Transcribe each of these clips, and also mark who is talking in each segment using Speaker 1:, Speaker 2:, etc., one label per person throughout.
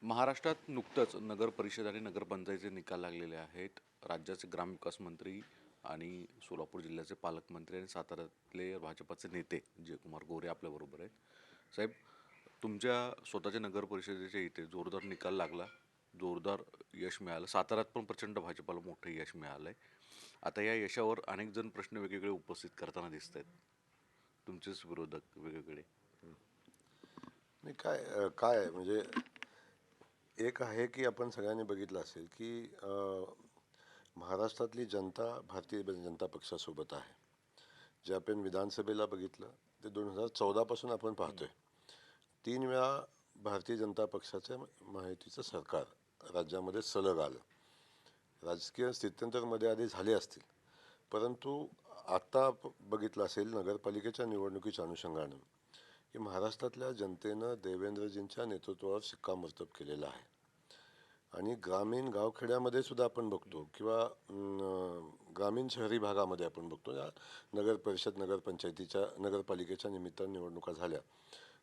Speaker 1: महाराष्ट्रात नुकतंच नगर परिषद आणि नगरपंचायतीचे निकाल लागलेले आहेत. राज्याचे ग्रामविकास मंत्री आणि सोलापूर जिल्ह्याचे पालकमंत्री आणि साताऱ्यातले भाजपाचे नेते जयकुमार गोरे आपल्याबरोबर आहेत. साहेब, तुमच्या स्वतःच्या नगर परिषदेच्या इथे जोरदार निकाल लागला, जोरदार यश मिळालं. साताऱ्यात पण प्रचंड भाजपाला मोठं यश मिळालंय. आता या यशावर अनेक जण प्रश्न वेगवेगळे उपस्थित करताना दिसत आहेत, तुमचेच विरोधक वेगवेगळे.
Speaker 2: नाही काय आहे म्हणजे एक आहे की आपण सगळ्यांनी बघितलं असेल की महाराष्ट्रातली जनता भारतीय जनता पक्षासोबत आहे. जे आपण विधानसभेला बघितलं ते 2014 पासून आपण पाहतोय. 3 वेळा भारतीय जनता पक्षाचं महायुतीचं सरकार राज्यामध्ये सलग आलं. राजकीय स्थित्यंतरमध्ये आधी झाले असतील, परंतु आता बघितलं असेल नगरपालिकेच्या निवडणुकीच्या अनुषंगानं की महाराष्ट्रातल्या जनतेनं देवेंद्रजींच्या नेतृत्वावर शिक्कामोर्तब केलेलं आहे. आणि ग्रामीण गावखेड्यामध्ये सुद्धा आपण बघतो किंवा ग्रामीण शहरी भागामध्ये आपण बघतो, या नगर परिषद नगरपंचायतीच्या नगरपालिकेच्या निमित्तानं निवडणुका झाल्या.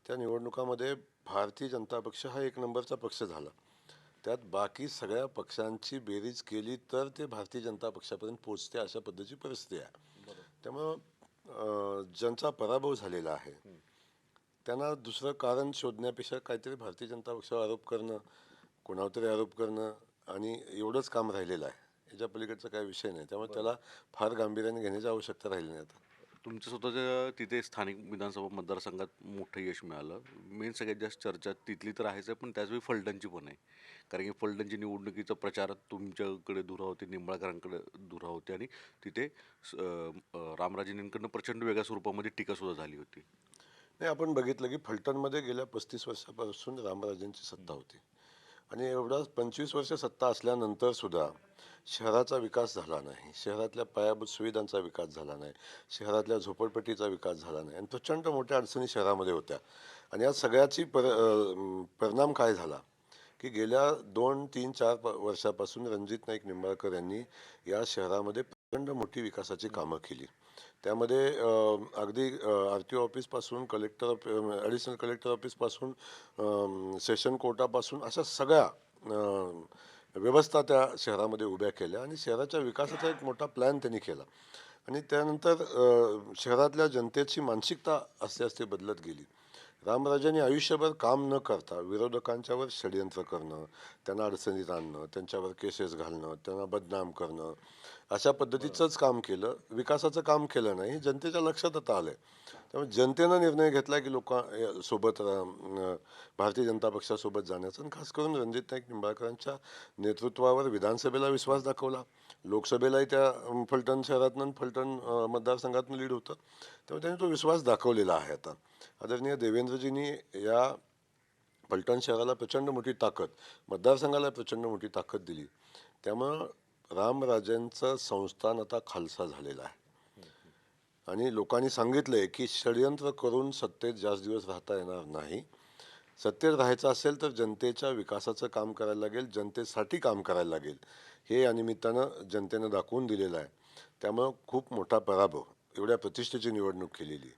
Speaker 2: त्या निवडणुकामध्ये भारतीय जनता पक्ष हा 1 नंबरचा पक्ष झाला. त्यात बाकी सगळ्या पक्षांची बेरीज केली तर ते भारतीय जनता पक्षापर्यंत पोचते, अशा पद्धतीची परिस्थिती आहे. त्यामुळं ज्यांचा पराभव झालेला आहे त्यांना दुसरं कारण शोधण्यापेक्षा काहीतरी भारतीय जनता पक्षावर आरोप करणं, कोणावर तरी आरोप करणं आणि एवढंच काम राहिलेलं आहे. याच्या पलीकडचा काही विषय नाही. त्यामुळे त्याला फार गांभीर्याने घेण्याची आवश्यकता राहिली नाही आता.
Speaker 1: तुमच्या स्वतःच्या तिथे स्थानिक विधानसभा मतदारसंघात मोठं यश मिळालं. मेन सगळ्यात जास्त चर्चा तिथली तर आहेच आहे, पण त्याचवेळी फलटणची पण आहे. कारण की फलटणची निवडणुकीचा प्रचार तुमच्याकडे धुरा होते, निंबाळकरांकडे धुरा होते आणि तिथे रामराजेंकडनं प्रचंड वेगळ्या स्वरूपामध्ये टीकासुद्धा झाली होती.
Speaker 2: नाही, आपण बघितलं की फलटणमध्ये गेल्या 35 वर्षापासून रामराजेंची सत्ता होती. आणि एवढा 25 वर्ष सत्ता असल्यानंतर सुद्धा शहराचा विकास झाला नाही, शहरातल्या पायाभूत सुविधांचा विकास झाला नाही, शहरातल्या झोपडपट्टीचा विकास झाला नाही आणि प्रचंड मोठ्या अडचणी शहरामध्ये होत्या. आणि या सगळ्याची परिणाम काय झाला की गेल्या 2, 3, 4 वर्षापासून रणजित नाईक निंबाळकर यांनी या शहरामध्ये प्रचंड मोठी विकासाची कामं केली. त्यामध्ये अगदी आर टी ओ ऑफिसपासून ॲडिशनल कलेक्टर ऑफिसपासून सेशन कोर्टापासून अशा सगळ्या व्यवस्था त्या शहरामध्ये उभ्या केल्या आणि शहराच्या विकासाचा एक मोठा प्लॅन त्यांनी केला. आणि त्यानंतर शहरातल्या जनतेची मानसिकता असते बदलत गेली. रामराजांनी आयुष्यभर काम न करता विरोधकांच्यावर षडयंत्र करणं, त्यांना अडचणीत आणणं, त्यांच्यावर केसेस घालणं, त्यांना बदनाम करणं, अशा पद्धतीचंच काम केलं. विकासाचं काम केलं नाही, जनतेच्या लक्षात आता आलं आहे. त्यामुळे जनतेनं निर्णय घेतला की सोबत भारतीय जनता पक्षासोबत जाण्याचा. आणि खास करून रणजित नाईक निंबाळकरांच्या नेतृत्वावर विधानसभेला विश्वास दाखवला. लोकसभेलाही त्या फलटण शहरातनं फलटण मतदारसंघातून लीड होतं. त्यामुळे त्यांनी तो विश्वास दाखवलेला आहे. आता आदरणीय देवेंद्रजींनी या फलटण शहराला प्रचंड मोठी ताकद, मतदारसंघाला प्रचंड मोठी ताकद दिली. त्यामुळं रामराजेंचं संस्थान आता खालसा झालेलं आहे. आणि लोकांनी सांगितलंय की षडयंत्र करून सत्तेत जास्त दिवस राहता येणार नाही. सत्तेत राहायचं असेल तर जनतेच्या विकासाचं काम करायला लागेल, जनतेसाठी काम करायला लागेल. हे या निमित्तानं जनतेनं दाखवून दिलेलं आहे. त्यामुळं खूप मोठा पराभव, एवढ्या प्रतिष्ठेची निवडणूक केलेली,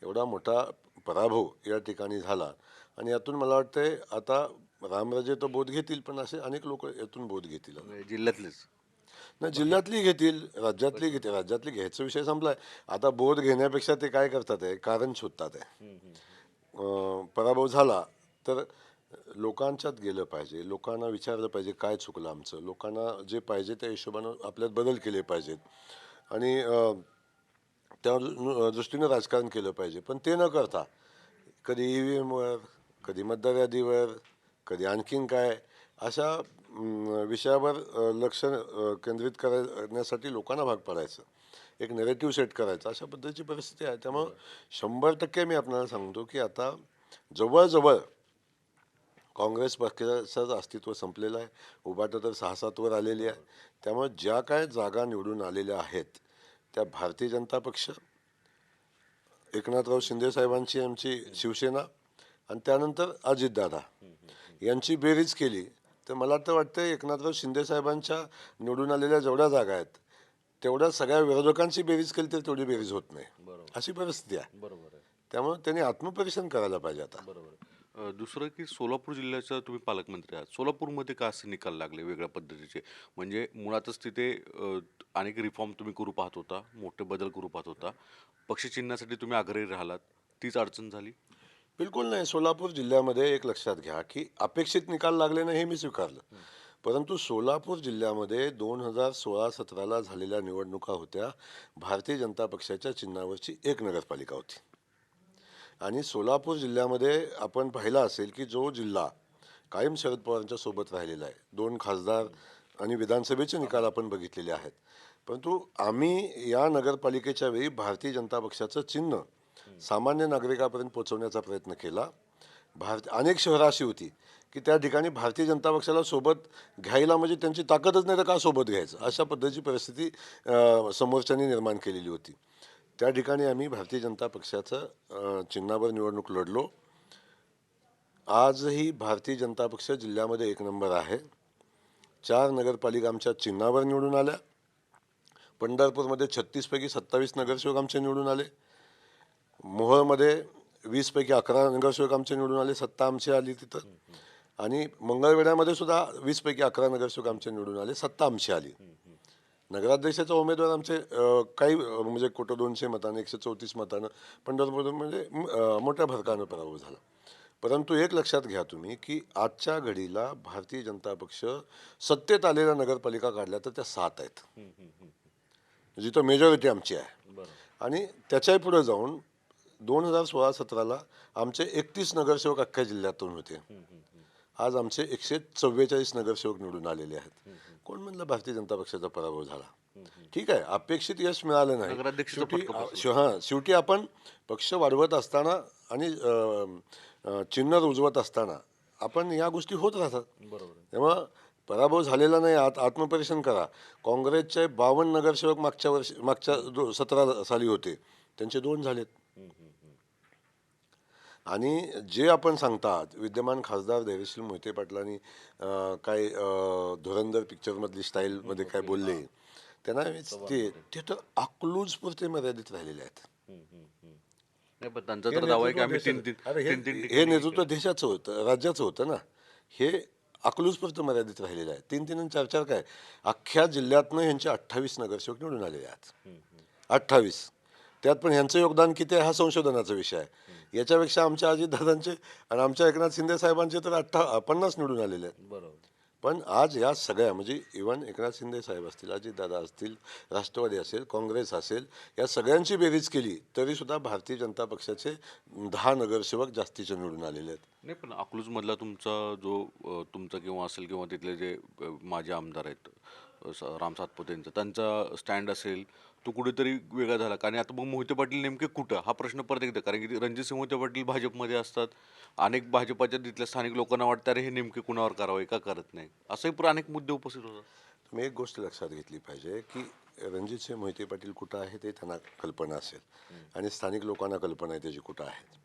Speaker 2: एवढा मोठा पराभव या ठिकाणी झाला. आणि यातून मला वाटतंय आता रामराजे तो बोध घेतील, पण असे अनेक लोक यातून बोध घेतील.
Speaker 1: जिल्ह्यातलेच
Speaker 2: नाही, जिल्ह्यातली घेतील, राज्यातली घेतील. राज्यातली घ्यायचा विषय संपलाय. आता बोध घेण्यापेक्षा ते काय करतात आहे, कारण शोधतात आहे. पराभव झाला तर लोकांच्यात गेलं पाहिजे, लोकांना विचारलं पाहिजे काय चुकलं आमचं, लोकांना जे पाहिजे त्या हिशोबानं आपल्यात बदल केले पाहिजेत आणि त्या दृष्टीनं राजकारण केलं पाहिजे. पण ते न करता कधी EVMवर, कधी मतदार यादीवर, कधी आणखीन काय अशा विषयावर लक्ष केंद्रित करण्यासाठी लोकांना भाग पाडायचं, एक नेरेटिव्ह सेट करायचा, अशा पद्धतीची परिस्थिती आहे. त्यामुळं 100% मी आपल्याला सांगतो की आता जवळजवळ काँग्रेस पक्षाचं अस्तित्व संपलेलं आहे. उभाटा तर 6-7 वर आलेली आहे. त्यामुळे ज्या काय जागा निवडून आलेल्या आहेत त्या भारतीय जनता पक्ष, एकनाथराव शिंदे साहेबांची आमची शिवसेना आणि त्यानंतर अजितदादा यांची बेरीज केली तर मला तर वाटतं एकनाथराव शिंदे साहेबांच्या निवडून आलेल्या जेवढ्या जागा आहेत तेवढ्या सगळ्या विरोधकांची बेरीज केली तर तेवढी बेरीज होत नाही, अशी परिस्थिती आहे.
Speaker 1: बरोबर आहे.
Speaker 2: त्यामुळे त्यांनी आत्मपरीक्षण करायला पाहिजे आता.
Speaker 1: बरोबर. दुसरं की सोलापूर जिल्ह्याचा तुम्ही पालकमंत्री आहात. सोलापूरमध्ये का असे निकाल लागले वेगळ्या पद्धतीचे? म्हणजे मुळातच तिथे अनेक रिफॉर्म तुम्ही करू पाहत होता, मोठे बदल करू पाहत होता. पक्षचिन्हासाठी तुम्ही आग्रही राहिलात. तीच अडचण झाली?
Speaker 2: बिलकुल नाही. सोलापूर जिल्ह्यामध्ये एक लक्षात घ्या, की अपेक्षित निकाल लागले नाही हे मी स्वीकारलं. परंतु सोलापूर जिल्ह्यामध्ये 2016-17ला झालेल्या निवडणुका होत्या. भारतीय जनता पक्षाच्या चिन्हावरची एक नगरपालिका होती. आणि सोलापूर जिल्ह्यामध्ये आपण पाहिलं असेल, की जो जिल्हा कायम शरद पवारांच्या सोबत राहिलेला आहे. 2 खासदार आणि विधानसभेचे निकाल आपण बघितलेले आहेत. परंतु आम्ही या नगरपालिकेच्या वेळी भारतीय जनता पक्षाचं चिन्ह सामान्य नागरिकापर्यंत पोहोचवण्याचा प्रयत्न केला. अनेक शहरं अशी होती, की त्या ठिकाणी भारतीय जनता पक्षाला सोबत घ्यायला म्हणजे त्यांची ताकदच नाही तर का सोबत घ्यायचं? अशा पद्धतीची परिस्थिती समोरच्यांनी निर्माण केलेली होती. त्या ठिकाणी आम्ही भारतीय जनता पक्षाचं चिन्हावर निवडणूक लढलो. आजही भारतीय जनता पक्ष जिल्ह्यामध्ये एक नंबर आहे. 4 नगरपालिका आमच्या चिन्हावर निवडून आल्या. पंढरपूरमध्ये 36 पैकी 27 नगरसेवक आमचे निवडून आले. मोहोळमध्ये 20 पैकी 11 नगरसेवक आमचे निवडून आले. सत्ता आमची आली तिथं. आणि मंगळवेढ्यामध्ये सुद्धा 20 पैकी 11 नगरसेवक आमचे निवडून आले. सत्ता आमची आली. नगराध्यक्षाचा उमेदवार आमचे काही म्हणजे कुठं 200 मतानं 134 मतानं पंढरपूरमध्ये मोठ्या फरकानं पराभव झाला. परंतु एक लक्षात घ्या तुम्ही, की आजच्या घडीला भारतीय जनता पक्ष सत्तेत आलेल्या नगरपालिका काढल्या तर त्या 7 आहेत, जिथं मेजॉरिटी आमची आहे.
Speaker 1: बरं.
Speaker 2: आणि त्याच्याही पुढे जाऊन 2016-17ला आमचे 31 नगरसेवक अख्ख्या जिल्ह्यातून होते. आज आमचे 144 नगरसेवक निवडून आलेले आहेत. कोण म्हणलं भारतीय जनता पक्षाचा पराभव झाला? ठीक आहे, अपेक्षित यश मिळालं नाही.
Speaker 1: नगराध्यक्षाचा फटका बसला.
Speaker 2: शेवटी आपण पक्ष वाढवत असताना आणि चिन्ह रुजवत असताना आपण या गोष्टी होत राहतात.
Speaker 1: बरोबर आहे.
Speaker 2: तेव्हा पराभव झालेला नाही. आत्मपरीक्षण करा. काँग्रेसचे 52 नगरसेवक मागच्या 17 साली होते, त्यांचे 2 झालेत. आणि जे आपण सांगतात विद्यमान खासदार धैर्यशील मोहिते पाटलांनी काय धुरंधर पिक्चरमधली स्टाईलमध्ये काय बोलले, त्यांना ते तर अकलूजपुरते मर्यादित राहिलेले आहेत.
Speaker 1: नाही, पण त्यांचा तर दावा आहे की आम्ही तीन तीन
Speaker 2: अरे
Speaker 1: तीन तीन
Speaker 2: हे नेतृत्व देशाचं होतं, राज्याचं होतं ना. हे अकलूजपुरतं मर्यादित राहिलेलं आहे. 3-3 आणि 4-4 काय, अख्ख्या जिल्ह्यातनं ह्यांचे 28 नगरसेवक निवडून आलेले आहेत. 28. त्यात पण ह्यांचं योगदान किती आहे हा संशोधनाचा विषय आहे. याच्यापेक्षा आमच्या अजितदादांचे आणि आमच्या एकनाथ शिंदे साहेबांचे तर 50 निवडून आलेले आहेत.
Speaker 1: बरोबर.
Speaker 2: पण आज या सगळ्या म्हणजे इव्हन एकनाथ शिंदे साहेब असतील, अजितदादा असतील, राष्ट्रवादी असेल, काँग्रेस असेल, या सगळ्यांची बेरीज केली तरीसुद्धा भारतीय जनता पक्षाचे 10 नगरसेवक जास्तीचे निवडून आलेले आहेत.
Speaker 1: नाही, पण अकलूजमधला तुमचा जो तुमचा किंवा असेल किंवा तिथले जे माजी आमदार आहेत, राम सातपुतेंचा त्यांचा स्टँड असेल, तो कुठेतरी वेगळा झाला. कारण आता मग मोहिते पाटील नेमके कुठं हा प्रश्न परत एकदा, कारण की रणजितसिंह मोहिते पाटील भाजपमध्ये असतात. अनेक भाजपाच्या तिथल्या स्थानिक लोकांना वाटतं अरे हे नेमके कुणावर कारवाई का करत नाही, असंही अनेक मुद्दे उपस्थित होतात.
Speaker 2: तुम्ही एक गोष्ट लक्षात घेतली पाहिजे, की रणजितसिंह मोहिते पाटील कुठं आहे ते त्यांना कल्पना असेल आणि स्थानिक लोकांना कल्पना आहे त्याची कुठं आहेत.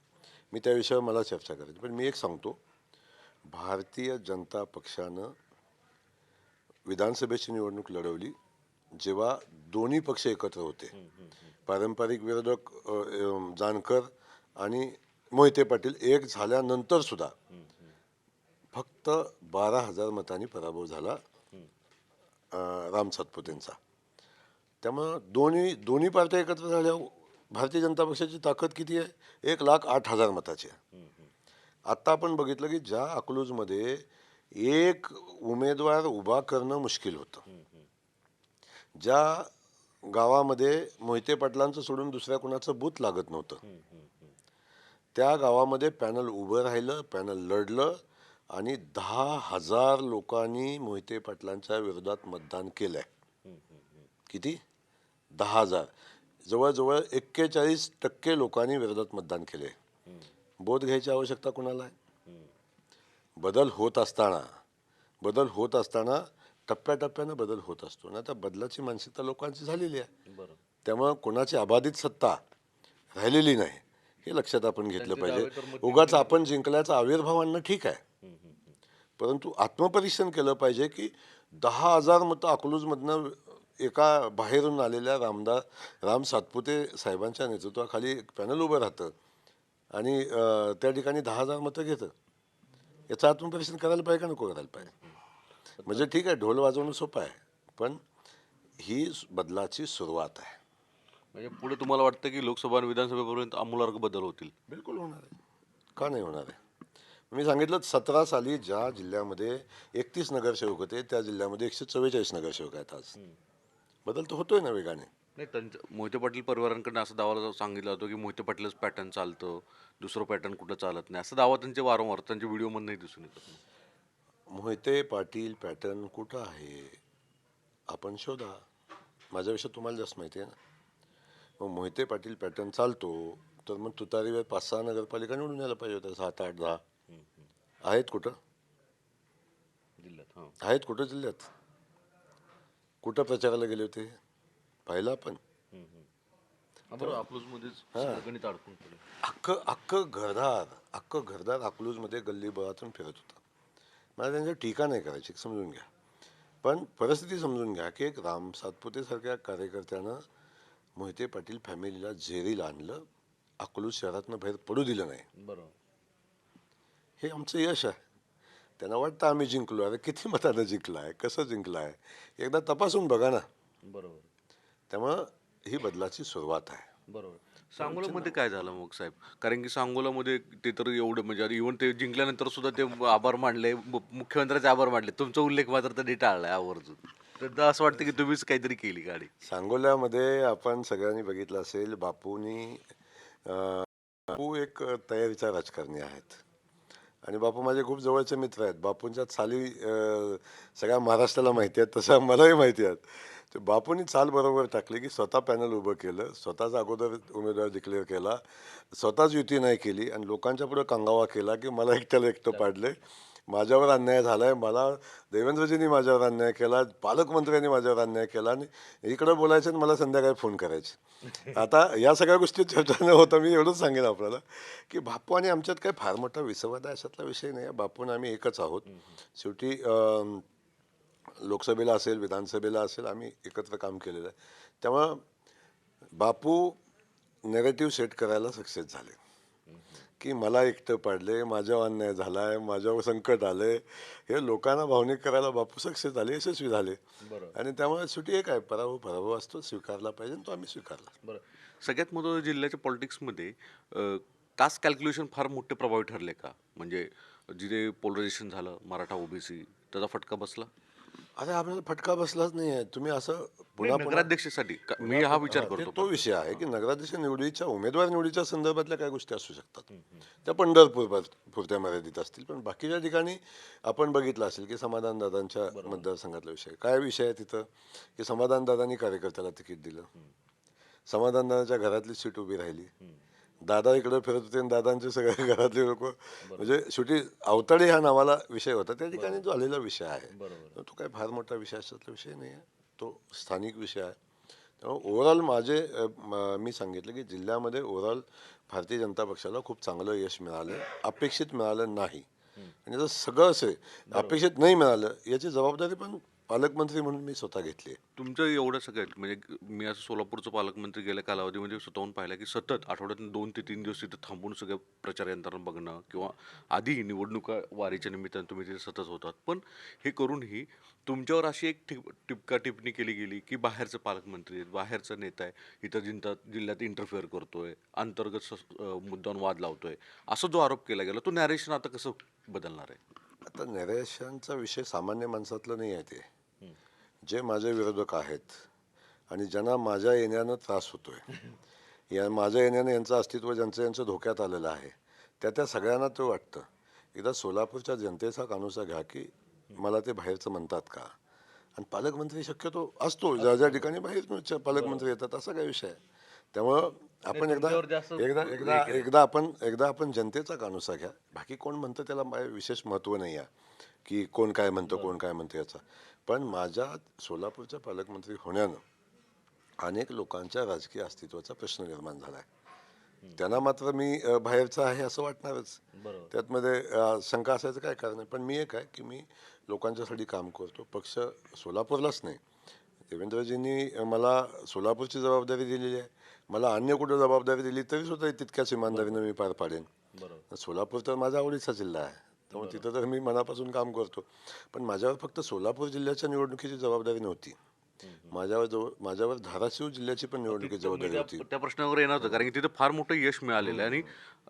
Speaker 2: मी त्या विषयावर मला चर्चा करायची. पण मी एक सांगतो, भारतीय जनता पक्षानं विधानसभेची निवडणूक लढवली जेव्हा दोन्ही पक्ष एकत्र होते. पारंपरिक विरोधक जानकर आणि मोहिते पाटील एक झाल्यानंतर सुद्धा फक्त 12,000 मतांनी पराभव झाला राम सातपुतेंचा. त्यामुळं दोन्ही पार्ट्या एकत्र झाल्यावर भारतीय जनता पक्षाची ताकद किती आहे? 1,08,000 मताची आहे. आत्ता आपण बघितलं की ज्या अकलूजमध्ये एक उमेदवार उभा करणं मुश्किल होतं, ज्या गावामध्ये मोहिते पाटलांचं सोडून दुसऱ्या कुणाचं बूथ लागत नव्हतं, त्या गावामध्ये पॅनल उभं राहिलं, पॅनल लढलं आणि 10,000 लोकांनी मोहिते पाटलांच्या विरोधात मतदान केलंय. किती? 10,000. जवळजवळ 41% लोकांनी विरोधात मतदान केले. बोध घ्यायची आवश्यकता कुणाला आहे? बदल होत असताना टप्प्याटप्प्यानं बदल होत असतो ना. तर बदलाची मानसिकता लोकांची झालेली आहे. त्यामुळं कोणाची अबाधित सत्ता राहिलेली नाही हे लक्षात आपण घेतलं पाहिजे. उगाच आपण जिंकल्याचा आविर्भाव आणणं ठीक आहे, परंतु आत्मपरीक्षण केलं पाहिजे की 10,000 मतं अकलूजमधनं एका बाहेरून आलेल्या राम सातपुते साहेबांच्या नेतृत्वाखाली एक पॅनल उभं राहतं. आणि त्या ठिकाणी 10,000 मतं घेतं. याचं आत्मपरीक्षण करायला पाहिजे का नको करायला पाहिजे? म्हणजे ठीक आहे, ढोल वाजवणं सोपं आहे, पण ही बदलाची सुरुवात आहे.
Speaker 1: म्हणजे पुढे तुम्हाला वाटतं की लोकसभा आणि विधानसभेपर्यंत आमूलाग्र बदल होतील?
Speaker 2: बिलकुल होणार आहे. का नाही होणार आहे? मी सांगितलं 17 साली ज्या जिल्ह्यामध्ये 31 नगरसेवक होते, त्या जिल्ह्यामध्ये 144 नगरसेवक आहेत आज. बदल तर होतोय ना वेगाने.
Speaker 1: नाही, त्यांचं मोहिते पाटील परिवारांकडून असा दावा सांगितला होता की मोहिते पाटीलच पॅटर्न चालतं, दुसरं पॅटर्न कुठं चालत नाही, असा दावा त्यांचे वारंवार त्यांच्या व्हिडिओमधूनही दिसून येतात.
Speaker 2: मोहिते पाटील पॅटर्न कुठं आहे? आपण शोधा. माझ्यापेक्षा तुम्हाला जास्त माहिती आहे ना. मग मोहिते पाटील पॅटर्न चालतो, तर मग तुतारीवर 5-6 नगरपालिका निवडून यायला पाहिजे होत्या, 7, 8, 10. आहेत कुठं?
Speaker 1: जिल्ह्यात. हां.
Speaker 2: आहेत कुठं जिल्ह्यात? कुठं प्रचाराला गेले होते? पाहिलं आपण.
Speaker 1: बरोबर, अकलूजमध्येच सगळं गणित अडकून पडलं.
Speaker 2: अख्खं घरदार अकलूजमध्ये गल्लीबोळातून फिरत होता. मला त्यांच्या टीका नाही करायची, समजून घ्या. पण परिस्थिती समजून घ्या की एक राम सातपुतेसारख्या कार्यकर्त्यानं मोहिते पाटील फॅमिलीला जेरीला आणलं, अकलूज शहरातनं बाहेर पडू दिलं नाही.
Speaker 1: बरोबर.
Speaker 2: हे आमचं यश आहे. त्यांना वाटतं आम्ही जिंकलो. अरे किती मतानं जिंकला आहे, कसं जिंकला आहे, एकदा तपासून बघा ना.
Speaker 1: बरोबर.
Speaker 2: त्यामुळं ही बदलाची सुरुवात आहे.
Speaker 1: बरोबर. सांगोलामध्ये काय झालं मग साहेब? कारण की सांगोलामध्ये ते तर एवढं म्हणजे इव्हन ते जिंकल्यानंतर सुद्धा ते आभार मानले, मुख्यमंत्र्याचे आभार मानले. तुमचा उल्लेख मात्र त्यांनी टाळलाय आवर्जून. तर असं वाटतं की तुम्हीच काहीतरी केली गाडी.
Speaker 2: सांगोल्यामध्ये आपण सगळ्यांनी बघितलं असेल, बापू एक तयारीचा राजकारणी आहेत. आणि बापू माझे खूप जवळचे मित्र आहेत. बापूंच्या चाली सगळ्या महाराष्ट्राला माहिती आहेत, तसं मलाही माहिती आहेत. तर बापूंनी चाल बरोबर टाकली की स्वतः पॅनल उभं केलं, स्वतःच अगोदर उमेदवार डिक्लेअर केला, स्वतःच युती नाही केली आणि लोकांच्या पुढे कंगावा केला की मला एकट्याला एकटं पाडले, माझ्यावर अन्याय झाला आहे, मला देवेंद्रजींनी माझ्यावर अन्याय केला, पालकमंत्र्यांनी माझ्यावर अन्याय केला आणि इकडं बोलायचं आणि मला संध्याकाळी फोन करायचे. आता या सगळ्या गोष्टी चर्चा न होता मी एवढंच सांगेन आपल्याला की बापू आणि आमच्यात काही फार मोठा विसंवाद आहे अशातला विषय नाही आहे. बापू आणि आम्ही एकच आहोत. शेवटी लोकसभेला असेल, विधानसभेला असेल, आम्ही एकत्र काम केलेलं आहे. त्यामुळं बापू नेगेटिव्ह सेट करायला सक्सेस झाले की मला एकटं पाडले, माझ्यावर अन्याय झाला आहे, माझ्यावर संकट आले, हे लोकांना भावनिक करायला बापू सक्सेस झाले, यशस्वी झाले.
Speaker 1: बरोबर.
Speaker 2: आणि त्यामुळे शेवटी एक आहे, पराभव असतो, स्वीकारला पाहिजे आणि तो आम्ही स्वीकारला.
Speaker 1: बरं. सगळ्यात महत्त्वाचं जिल्ह्याच्या पॉलिटिक्समध्ये कास्ट कॅल्क्युलेशन फार मोठे प्रभावी ठरले का? म्हणजे जिथे पोलरायझेशन झालं, मराठा ओबीसी, त्याचा फटका बसला?
Speaker 2: अरे आपल्याला फटका बसलाच नाही आहे. तुम्ही असं
Speaker 1: नाही,
Speaker 2: पुन्हा पुन्हा
Speaker 1: नगराध्यक्षासाठी मी हा विचार
Speaker 2: ते
Speaker 1: करतो
Speaker 2: तो
Speaker 1: पण.
Speaker 2: विषय आहे की नगराध्यक्ष निवडीच्या उमेदवार निवडीच्या संदर्भातल्या काय गोष्टी असू शकतात. त्या पंढरपूर पुरत्या मर्यादित असतील, पण बाकीच्या ठिकाणी आपण बघितलं असेल की समाधानदादांच्या मतदारसंघातला विषय काय विषय आहे तिथं की समाधानदादांनी कार्यकर्त्याला तिकीट दिलं, समाधानदादाच्या घरातली सीट उभी राहिली, दादा इकडे फिरत होते आणि दादांचे सगळे घरातले लोक, म्हणजे शेवटी अवताडे ह्या नावाला विषय होता त्या ठिकाणी जो आलेला विषय आहे. तर तो काही फार मोठा विषय असल्यातला विषय नाही आहे, तो स्थानिक विषय आहे. त्यामुळे ओव्हरऑल मी सांगितलं की जिल्ह्यामध्ये ओव्हरऑल भारतीय जनता पक्षाला खूप चांगलं यश मिळालं, अपेक्षित मिळालं नाही. आणि जर सगळं असे अपेक्षित नाही मिळालं याची जबाबदारी पण पालकमंत्री म्हणून मी स्वतः घेतली आहे.
Speaker 1: तुमचं एवढं सगळं म्हणजे मी असं सोलापूरचं पालकमंत्री गेल्या कालावधीमध्ये स्वतःहून पाहिलं की सतत आठवड्यातून 2 ते 3 दिवस तिथं थांबून सगळ्या प्रचार यंत्रणा बघणं किंवा आधी निवडणुका वारीच्या निमित्तानं तुम्ही तिथे सतत होतात, पण हे करूनही तुमच्यावर अशी एक टिपका टिप्पणी केली गेली की बाहेरचं पालकमंत्री आहेत, बाहेरचा नेता आहे, इथं जिल्ह्यात इंटरफेअर करतोय, अंतर्गत मुद्द्यावर वाद लावतोय, असा जो आरोप केला गेला तो नॅरेशन आता कसं बदलणार आहे?
Speaker 2: आता नरेशांचा विषय सामान्य माणसातलं नाही आहे. ते जे माझे विरोधक आहेत आणि ज्यांना माझ्या येण्यानं त्रास होतोय, माझ्या येण्यानं यांचं अस्तित्व यांचं धोक्यात आलेलं आहे, त्या सगळ्यांना ते वाटतं. एकदा सोलापूरच्या जनतेचा कानूसा घ्या की मला ते बाहेरचं म्हणतात का. आणि पालकमंत्री शक्यतो असतो ज्या ज्या ठिकाणी बाहेर पालकमंत्री येतात, असा काही विषय आहे. त्यामुळं आपण
Speaker 1: तुमच्यावर जास्त
Speaker 2: एकदा आपण जनतेचा कानूसा घ्या. बाकी कोण म्हणतं त्याला विशेष महत्त्व नाही आहे की कोण काय म्हणतं, कोण काय म्हणतं याचा. पण माझ्या सोलापूरच्या पालकमंत्री होण्यानं अनेक लोकांच्या राजकीय अस्तित्वाचा प्रश्न निर्माण झाला आहे. त्यांना मात्र मी बाहेरचा आहे असं वाटणारच.
Speaker 1: बरोबर.
Speaker 2: त्यातमध्ये शंका असायचं काय कारण आहे. पण मी एक आहे की मी लोकांच्यासाठी काम करतो. पक्ष सोलापूरलाच नाही, देवेंद्रजींनी मला सोलापूरची जबाबदारी दिलेली आहे. मला अन्य कुठं जबाबदारी दिली तरी सुद्धा तितक्याच इमानदारीनं मी पार पाडेन.
Speaker 1: बरोबर.
Speaker 2: सोलापूर तर माझा आवडीचा जिल्हा आहे. त्यामुळे तिथं तर मी मनापासून काम करतो. पण माझ्यावर फक्त सोलापूर जिल्ह्याच्या निवडणुकीची जबाबदारी नव्हती. माझ्यावर धाराशिव जिल्ह्याची पण निवडणुकीची जबाबदारी होती.
Speaker 1: त्या प्रश्नावर येणार होतं, कारण की तिथे फार मोठं यश मिळालेलं आहे आणि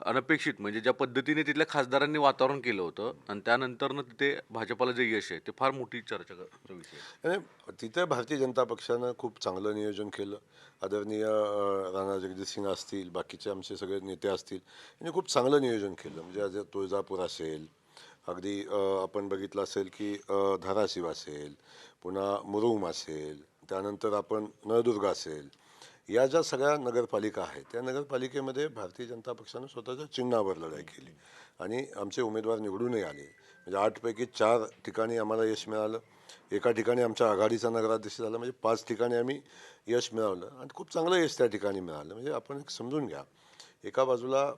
Speaker 1: अनपेक्षित म्हणजे ज्या पद्धतीने तिथल्या खासदारांनी वातावरण केलं होतं आणि त्यानंतरनं तिथे भाजपाला जे यश आहे ते फार मोठी चर्चेचा विषय आहे.
Speaker 2: आणि तिथे भारतीय जनता पक्षानं खूप चांगलं नियोजन केलं. आदरणीय राणा जगजितसिंग असतील, बाकीचे आमचे सगळे नेते असतील, यांनी खूप चांगलं नियोजन केलं. म्हणजे आज तुळजापूर असेल, अगदी आपण बघितलं असेल की धाराशिव असेल, पुन्हा मुरुम असेल, त्यानंतर आपण नळदुर्ग असेल, या ज्या सगळ्या नगरपालिका आहेत त्या नगरपालिकेमध्ये भारतीय जनता पक्षानं स्वतःच्या चिन्हावर लढाई केली आणि आमचे उमेदवार निवडूनही आले. म्हणजे 8 पैकी 4 ठिकाणी आम्हाला यश मिळालं. एका ठिकाणी आमच्या आघाडीचा नगराध्यक्ष झाला. म्हणजे 5 ठिकाणी आम्ही यश मिळवलं आणि खूप चांगलं यश त्या ठिकाणी मिळालं. म्हणजे आपण एक समजून घ्या, एका बाजूला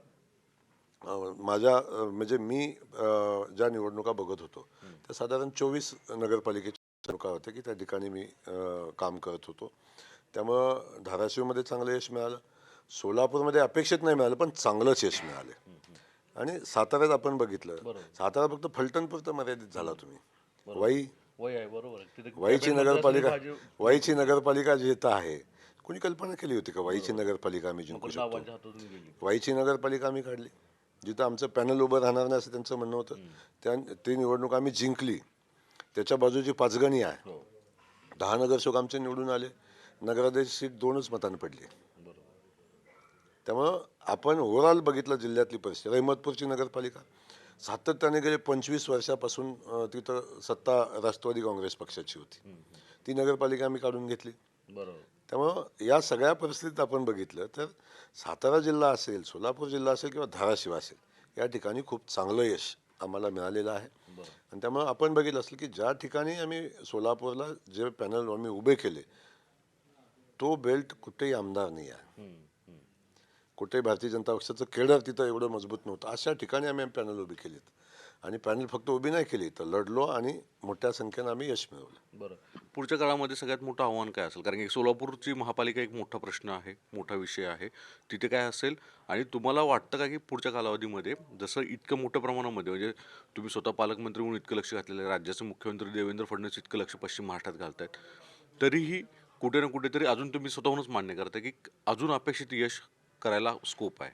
Speaker 2: म्हणजे मी ज्या निवडणुका बघत होतो त्या साधारण 24 नगरपालिकेच्या निवडणुका होत्या की त्या ठिकाणी मी काम करत होतो. त्यामुळं धाराशिवमध्ये चांगलं यश मिळालं. सोलापूरमध्ये अपेक्षित नाही मिळालं, पण चांगलंच यश मिळालं. आणि साताऱ्यात आपण बघितलं, सातारा फक्त फलटणपुरतं मर्यादित झाला तुम्ही. वाई
Speaker 1: वय आहे, बरोबर आहे. तिथे
Speaker 2: वाईची
Speaker 1: cabinet
Speaker 2: नगरपालिका
Speaker 1: मध्ये
Speaker 2: वाईची नगरपालिका जिथं आहे, कुणी कल्पना केली होती का वाईची नगरपालिका आम्ही जिंकू शकतो?
Speaker 1: नावाच्या हातातून गेली.
Speaker 2: वाईची नगरपालिका आम्ही काढली. जिथं आमचं पॅनल उभं राहणार नाही असं त्यांचं म्हणणं होतं, ती निवडणूक आम्ही जिंकली. त्याच्या बाजूची पाचगणी आहे,
Speaker 1: हो,
Speaker 2: 10 नगरसेवक आमचे निवडून आले. नगराध्यक्ष सीट 2च मतांनी पडली.
Speaker 1: बरोबर.
Speaker 2: त्यामुळं आपण ओव्हरऑल बघितलं जिल्ह्यातली परिस्थिती. अहमदपूरची नगरपालिका सातत्याने गेले 25 वर्षापासून तिथं सत्ता राष्ट्रवादी काँग्रेस पक्षाची होती. ती नगरपालिका आम्ही काढून घेतली.
Speaker 1: बरोबर.
Speaker 2: त्यामुळं या सगळ्या परिस्थितीत आपण बघितलं तर सातारा जिल्हा असेल, सोलापूर जिल्हा असेल किंवा धाराशिव असेल, या ठिकाणी खूप चांगलं यश आम्हाला मिळालेलं आहे.
Speaker 1: बरोबर.
Speaker 2: आणि त्यामुळं आपण बघितलं असेल की ज्या ठिकाणी आम्ही सोलापूरला जे पॅनल आम्ही उभे केले, तो बेल्ट कुठेही आमदार नाही आहे. कुठेही भारतीय जनता पक्षाचं केडर तिथं एवढं मजबूत नव्हतं. अशा ठिकाणी आम्ही पॅनल उभी केलीत आणि पॅनल फक्त उभी नाही केली, तर लढलो आणि मोठ्या संख्येनं आम्ही यश मिळवलं.
Speaker 1: बरं. पुढच्या काळामध्ये सगळ्यात मोठं आव्हान काय असेल? कारण की सोलापूरची महापालिका एक मोठा प्रश्न आहे, मोठा विषय आहे. तिथे काय असेल आणि तुम्हाला वाटतं का की पुढच्या कालावधीमध्ये जसं इतकं मोठ्या प्रमाणामध्ये म्हणजे तुम्ही स्वतः पालकमंत्री म्हणून इतकं लक्ष घातलेलं आहे, राज्याचे मुख्यमंत्री देवेंद्र फडणवीस इतकं लक्ष पश्चिम महाराष्ट्रात घालतायत, तरीही कुठे ना कुठेतरी अजून तुम्ही स्वतःहूनच मान्य करता की अजून अपेक्षित यश करायला स्कोप आहे?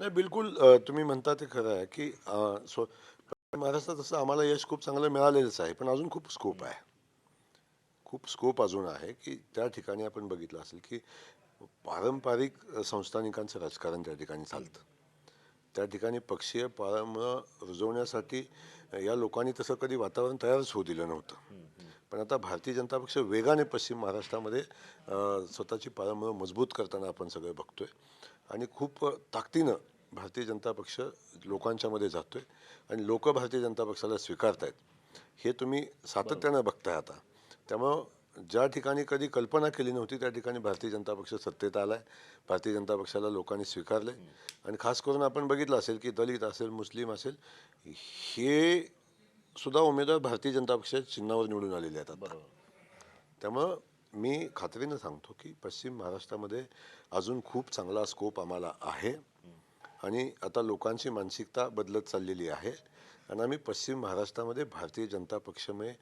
Speaker 2: नाही, बिलकुल तुम्ही म्हणता ते खरं आहे की महाराष्ट्रात तसं आम्हाला यश खूप चांगलं मिळालेलंच आहे, पण अजून खूप स्कोप आहे. खूप स्कोप अजून आहे की त्या ठिकाणी आपण बघितलं असेल की पारंपरिक संस्थानिकांचं राजकारण त्या ठिकाणी चालतं. त्या ठिकाणी पक्षीय पारंबळ रुजवण्यासाठी या लोकांनी तसं कधी वातावरण तयारच होऊ दिलं नव्हतं. पण आता भारतीय जनता पक्ष वेगाने पश्चिम महाराष्ट्रामध्ये स्वतःची पारंबळ मजबूत करताना आपण सगळं बघतोय आणि खूप ताकदीनं भारतीय जनता पक्ष लोकांच्यामध्ये जातोय आणि लोक भारतीय जनता पक्षाला स्वीकारतायत. हे तुम्ही सातत्यानं बघताय आता. त्यामुळं ज्या ठिकाणी कधी कल्पना केली नव्हती त्या ठिकाणी भारतीय जनता पक्ष सत्तेत आलाय. भारतीय जनता पक्षाला लोकांनी स्वीकारलंय आणि खास करून आपण बघितलं असेल की दलित असेल, मुस्लिम असेल, हे सुद्धा उमेदवार भारतीय जनता पक्षाच्या चिन्हावर निवडून आलेले आहेत आता.
Speaker 1: बरोबर.
Speaker 2: त्यामुळं मी खात्रीनं सांगतो की पश्चिम महाराष्ट्रामध्ये अजून खूप चांगला स्कोप आम्हाला आहे आणि आता लोकांची मानसिकता बदलत चाललेली आहे आणि आम्ही पश्चिम महाराष्ट्रामध्ये भारतीय जनता पक्षमय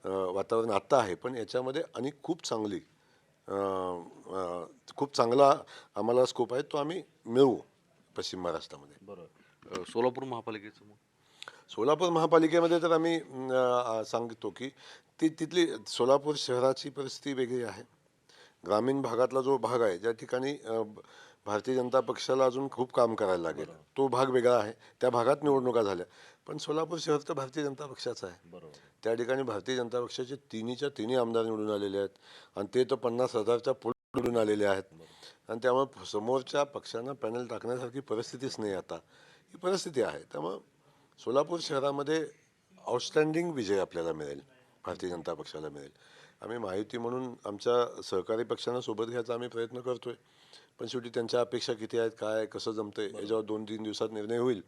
Speaker 2: वातावरण आत्ता आहे, पण याच्यामध्ये आणि खूप चांगला आम्हाला स्कोप आहे, तो आम्ही मिळवू पश्चिम महाराष्ट्रामध्ये.
Speaker 1: बरोबर. सोलापूर महापालिकेचं मग?
Speaker 2: सोलापूर महापालिकेमध्ये तर आम्ही सांगतो की तिथली सोलापूर शहराची परिस्थिती वेगळी आहे. ग्रामीण भागातला जो भाग आहे ज्या ठिकाणी भारतीय जनता पक्षाला अजून खूप काम करायला लागेल, तो भाग वेगळा आहे. त्या भागात निवडणुका झाल्या, पण सोलापूर शहर तर भारतीय जनता पक्षाचं आहे.
Speaker 1: बरोबर.
Speaker 2: त्या ठिकाणी भारतीय जनता पक्षाचे तिन्ही आमदार निवडून आलेले आहेत आणि ते तर 50,000च्या पुढे निवडून आलेले आहेत. आणि त्यामुळे समोरच्या पक्षांना पॅनल टाकण्यासारखी परिस्थितीच नाही आता. ही परिस्थिती आहे. त्यामुळं सोलापूर शहरामध्ये आउटस्टँडिंग विजय आपल्याला मिळेल भारतीय जनता पक्षाला मिळेल. आम्ही महायुती म्हणून आमच्या सहकारी पक्षांना सोबत घ्यायचा आम्ही प्रयत्न करतोय, पण शेवटी त्यांच्या अपेक्षा किती आहेत, काय कसं जमतंय याच्यावर 2-3 दिवसात निर्णय होईल.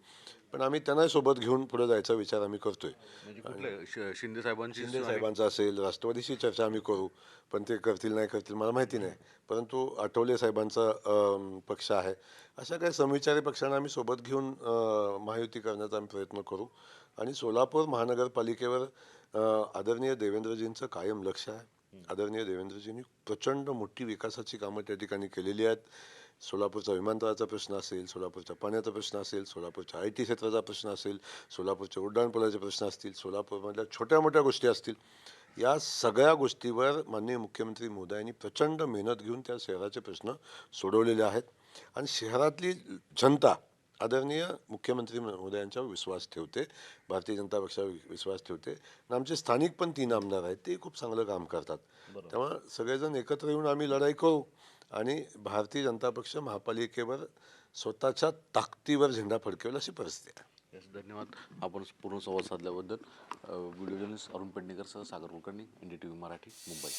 Speaker 2: पण आम्ही त्यांनाही सोबत घेऊन पुढे जायचा विचार आम्ही करतोय.
Speaker 1: म्हणजे कुठले शिंदे साहेबांची
Speaker 2: शिंदे साहेबांचा असेल, राष्ट्रवादीशी चर्चा आम्ही करू, पण ते करतील नाही करतील मला माहिती नाही. परंतु आठवले साहेबांचा पक्ष आहे. अशा काही समविचारी पक्षांना आम्ही सोबत घेऊन महायुती करण्याचा आम्ही प्रयत्न करू. आणि सोलापूर महानगरपालिकेवर आदरणीय देवेंद्रजींचं कायम लक्ष आहे. आदरणीय देवेंद्रजींनी प्रचंड मोठी विकासाची कामं त्या ठिकाणी केलेली आहेत. सोलापूरचा विमानतळाचा प्रश्न असेल, सोलापूरच्या पाण्याचा प्रश्न असेल, सोलापूरच्या IT क्षेत्राचा प्रश्न असेल, सोलापूरच्या उड्डाणपुलाचे प्रश्न असतील, सोलापूरमधल्या छोट्या मोठ्या गोष्टी असतील, या सगळ्या गोष्टीवर माननीय मुख्यमंत्री महोदयांनी प्रचंड मेहनत घेऊन त्या शहराचे प्रश्न सोडवलेले आहेत. आणि शहरातली जनता आदरणीय मुख्यमंत्री महोदयांच्यावर विश्वास ठेवते, भारतीय जनता पक्षावर विश्वास ठेवते. आणि आमचे स्थानिक पण 3 आमदार आहेत, ते खूप चांगलं काम करतात. तेव्हा सगळेजण एकत्र येऊन आम्ही लढाई करू आणि भारतीय जनता पक्ष महापालिकेवर स्वतःच्या ताकदीवर झेंडा फडकवेल अशी परिस्थिती आहे.
Speaker 1: यस, धन्यवाद. आपण पूर्ण संवाद साधल्याबद्दल. व्हिडिओ जर्नलिस्ट अरुण पेडणेकर सह सागर कुलकर्णी, NDTV मराठी, मुंबई.